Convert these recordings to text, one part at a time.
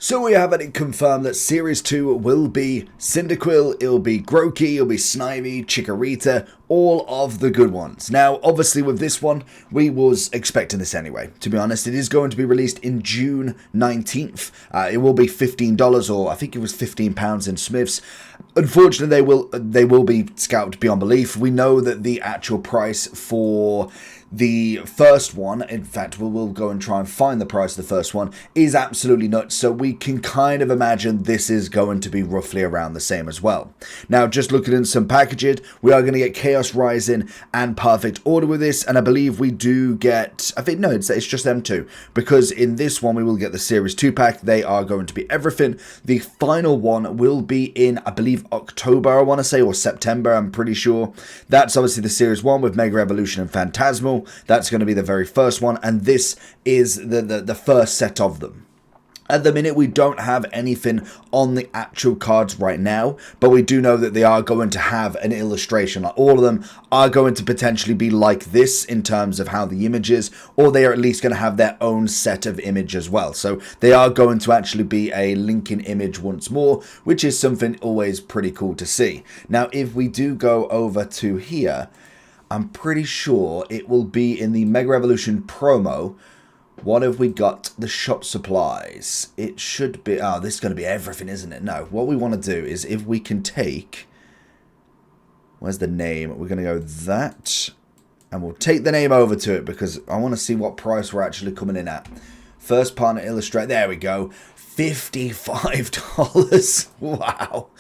So we have it confirmed that Series 2 will be Cyndaquil, it'll be Grookey, it'll be Snivy, Chikorita, all of the good ones. Now, obviously with this one, we was expecting this anyway. To be honest, it is going to be released in June 19th. It will be $15, or I think it was £15 in Smiths. Unfortunately, they will be scalped beyond belief. We know that the actual price for the first one, in fact, we'll go and try and find the price of the first one, is absolutely nuts. So we can kind of imagine this is going to be roughly around the same as well. Now, just looking at some packaging, we are going to get Chaos Rising and Perfect Order with this. And I believe we do get, I think, no, it's just them two. Because in this one, we will get the Series 2 pack. They are going to be everything. The final one will be in, I believe, October, I want to say, or September, I'm pretty sure. That's obviously the Series 1 with Mega Evolution and Phantasmal. That's going to be the very first one, and this is the first set of them. At the minute, we don't have anything on the actual cards right now, but we do know that they are going to have an illustration. Like, all of them are going to potentially be like this in terms of how the image is, or they are at least going to have their own set of image as well. So they are going to actually be a linking image once more, which is something always pretty cool to see. Now, if we do go over to here, I'm pretty sure it will be in the Mega Evolution promo. What have we got? The shop supplies. It should be... Oh, this is going to be everything, isn't it? No. What we want to do is if we can take... Where's the name? We're going to go that. And we'll take the name over to it because I want to see what price we're actually coming in at. First partner illustrate. There we go. $55. Wow.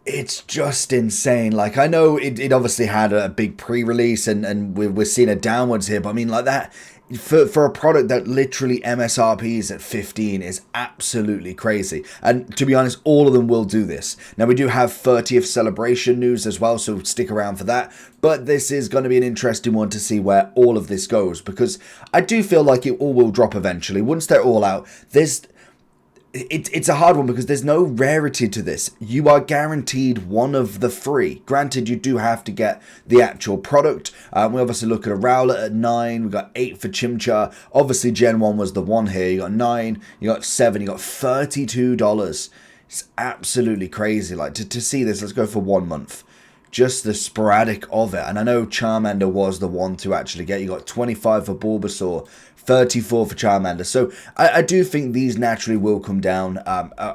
It's just insane. Like, I know it obviously had a big pre-release and we're seeing a downwards here, but I mean, like that, for a product that literally MSRPs at 15 is absolutely crazy. And to be honest, all of them will do this. Now, we do have 30th celebration news as well, so stick around for that. But this is going to be an interesting one to see where all of this goes, because I do feel like it all will drop eventually. Once they're all out, it's a hard one because there's no rarity to this. You are guaranteed one of the three. Granted, you do have to get the actual product. We obviously look at a Rowlet at 9. We got 8 for Chimchar. Obviously, Gen 1 was the one here. You got 9, you got 7, you got $32. It's absolutely crazy. Like, to see this, let's go for 1 month. Just the sporadic of it. And I know Charmander was the one to actually get. You got 25 for Bulbasaur, 34 for Charmander. So I do think these naturally will come down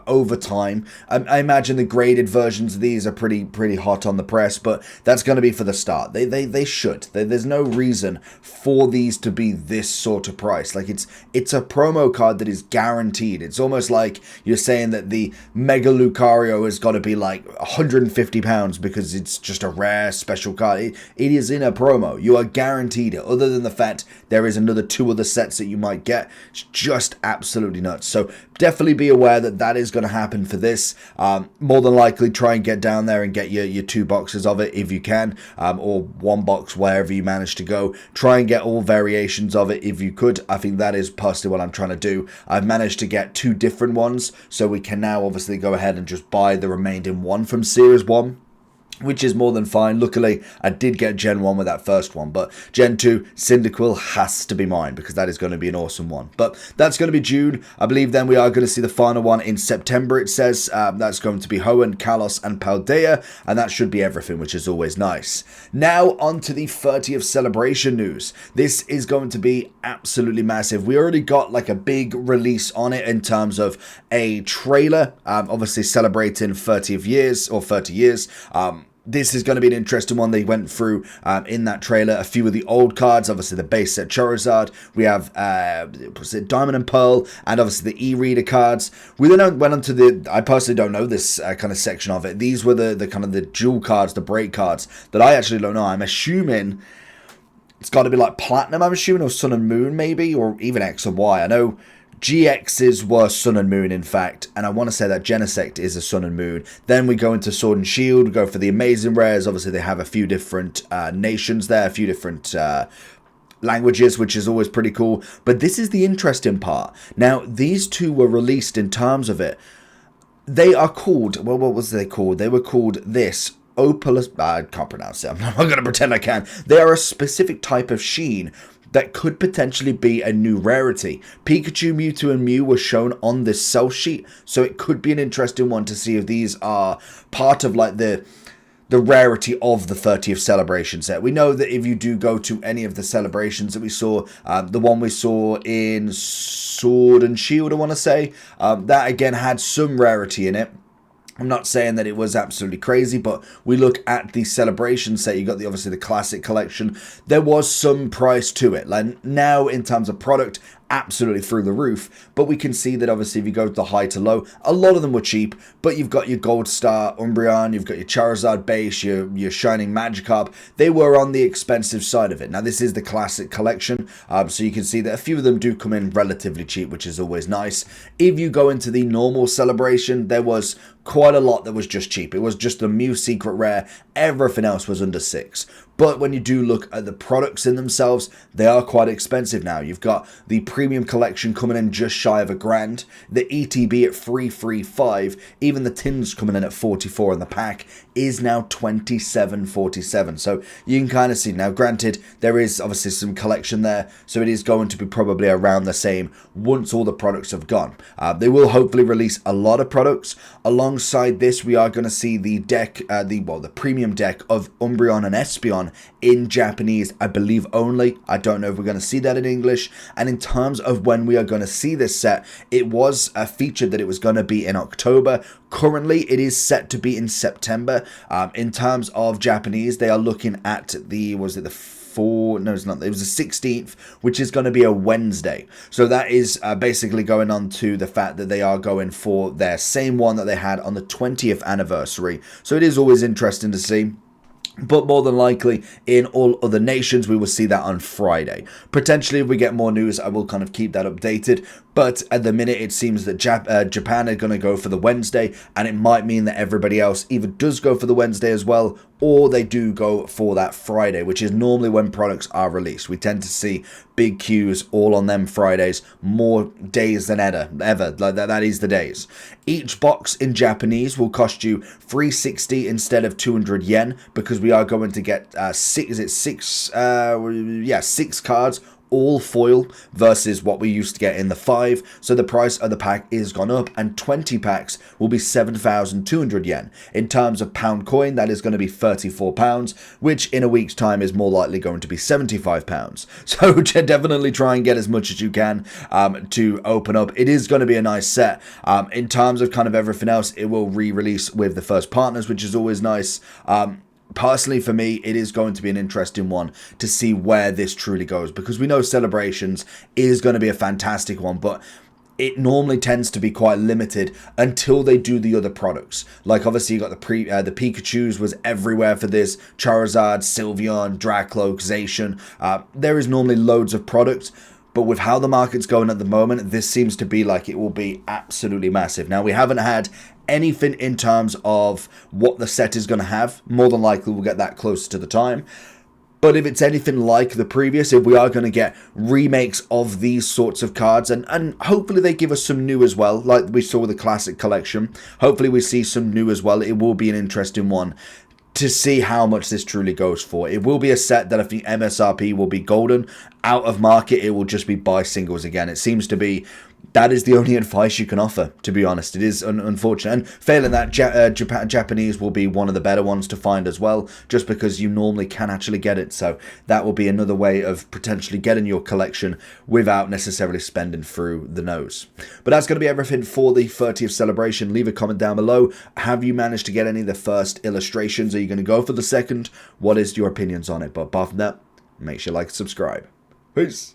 over time. I imagine the graded versions of these are pretty hot on the press, but that's going to be for the start. They should. There's no reason for these to be this sort of price. Like, it's a promo card that is guaranteed. It's almost like you're saying that the Mega Lucario has got to be like £150 because it's just a rare special card. It is in a promo. You are guaranteed it. Other than the fact there is another 2 other sets that you might get. It's just absolutely nuts. So definitely be aware that that is going to happen for this. More than likely try and get down there and get your 2 boxes of it if you can, or 1 box wherever you manage to go. Try and get all variations of it if you could. I think that is personally what I'm trying to do. I've managed to get 2 different ones, so we can now obviously go ahead and just buy the remaining one from Series 1. Which is more than fine. Luckily, I did get Gen 1 with that first one, but Gen 2, Cyndaquil has to be mine because that is going to be an awesome one. But that's going to be June. I believe then we are going to see the final one in September, it says. That's going to be Hoenn, Kalos, and Paldea, and that should be everything, which is always nice. Now, on to the 30th celebration news. This is going to be absolutely massive. We already got like a big release on it in terms of a trailer, obviously celebrating 30th years, or 30 years. This is going to be an interesting one. They went through in that trailer a few of the old cards. Obviously, the base set Charizard. We have Diamond and Pearl, and obviously the e-reader cards. We then went on to the. I personally don't know this kind of section of it. These were the kind of the jewel cards, the break cards that I actually don't know. I'm assuming it's got to be like Platinum. I'm assuming, or Sun and Moon maybe, or even X and Y. I know GXs were Sun and Moon, in fact, and I want to say that Genesect is a Sun and Moon. Then we go into Sword and Shield, we go for the Amazing Rares. Obviously, they have a few different nations there, a few different languages, which is always pretty cool. But this is the interesting part. Now, these 2 were released in terms of it. They are called, well, what was they called? They were called this. Opalus, I can't pronounce it. I'm not going to pretend I can. They are a specific type of sheen. that could potentially be a new rarity. Pikachu, Mewtwo, and Mew were shown on this sell sheet, so it could be an interesting one to see if these are part of like the rarity of the 30th celebration set. We know that if you do go to any of the celebrations that we saw, the one we saw in Sword and Shield, I want to say, that again had some rarity in it. I'm not saying that it was absolutely crazy, but we look at the celebration set. You got obviously the classic collection. There was some price to it. Like now, in terms of product, absolutely through the roof. But we can see that obviously if you go to high to low, a lot of them were cheap. But you've got your Gold Star Umbreon, you've got your Charizard base, your Shining Magikarp. They were on the expensive side of it. Now this is the classic collection, so you can see that a few of them do come in relatively cheap, which is always nice. If you go into the normal celebration, there was quite a lot that was just cheap. It was just the Mew Secret Rare. Everything else was under $6. But when you do look at the products in themselves, they are quite expensive now. You've got the premium collection coming in just shy of $1,000, the ETB at $335, even the tins coming in at $44, and the pack is now $27.47. So you can kind of see now. Granted, there is obviously some collection there, so it is going to be probably around the same once all the products have gone. They will hopefully release a lot of products. Alongside this, we are going to see the deck, the premium deck of Umbreon and Espeon in Japanese, I believe only. I don't know if we're going to see that in English. And in terms of when we are going to see this set, it was featured that it was going to be in October. Currently, it is set to be in September. In terms of Japanese, they are looking at the, was it the no, it's not. It was the 16th, which is going to be a Wednesday. So that is basically going on to the fact that they are going for their same one that they had on the 20th anniversary. So it is always interesting to see. But more than likely, in all other nations, we will see that on Friday. Potentially, if we get more news, I will kind of keep that updated. But at the minute, it seems that Japan are going to go for the Wednesday, and it might mean that everybody else either does go for the Wednesday as well, or they do go for that Friday, which is normally when products are released. We tend to see big queues all on them Fridays, more days than ever. Like that is the days. Each box in Japanese will cost you 360 instead of 200 yen, because we are going to get six cards, all foil, versus what we used to get in the 5. So the price of the pack is gone up, and 20 packs will be 7,200 yen. In terms of pound coin, that is going to be 34 pounds, which in a week's time is more likely going to be 75 pounds. So definitely try and get as much as you can to open up. It is going to be a nice set. In terms of kind of everything else, it will re-release with the first partners, which is always nice. Personally, for me, it is going to be an interesting one to see where this truly goes, because we know Celebrations is going to be a fantastic one, but it normally tends to be quite limited until they do the other products. Like obviously you got the Pikachus was everywhere for this, Charizard, Sylveon, Dracloak, Zacian. There is normally loads of products. But with how the market's going at the moment, this seems to be like it will be absolutely massive. Now, we haven't had anything in terms of what the set is going to have. More than likely, we'll get that closer to the time. But if it's anything like the previous, if we are going to get remakes of these sorts of cards, and hopefully they give us some new as well, like we saw with the Classic Collection. Hopefully we see some new as well. It will be an interesting one to see how much this truly goes for. It will be a set that I think MSRP will be golden. Out of market, it will just be buy singles again. It seems to be that is the only advice you can offer, to be honest. It is unfortunate. And failing that, Japanese will be one of the better ones to find as well, just because you normally can actually get it. So that will be another way of potentially getting your collection without necessarily spending through the nose. But that's going to be everything for the 30th celebration. Leave a comment down below. Have you managed to get any of the first illustrations? Are you going to go for the second? What is your opinions on it? But apart from that, make sure you like and subscribe. Peace.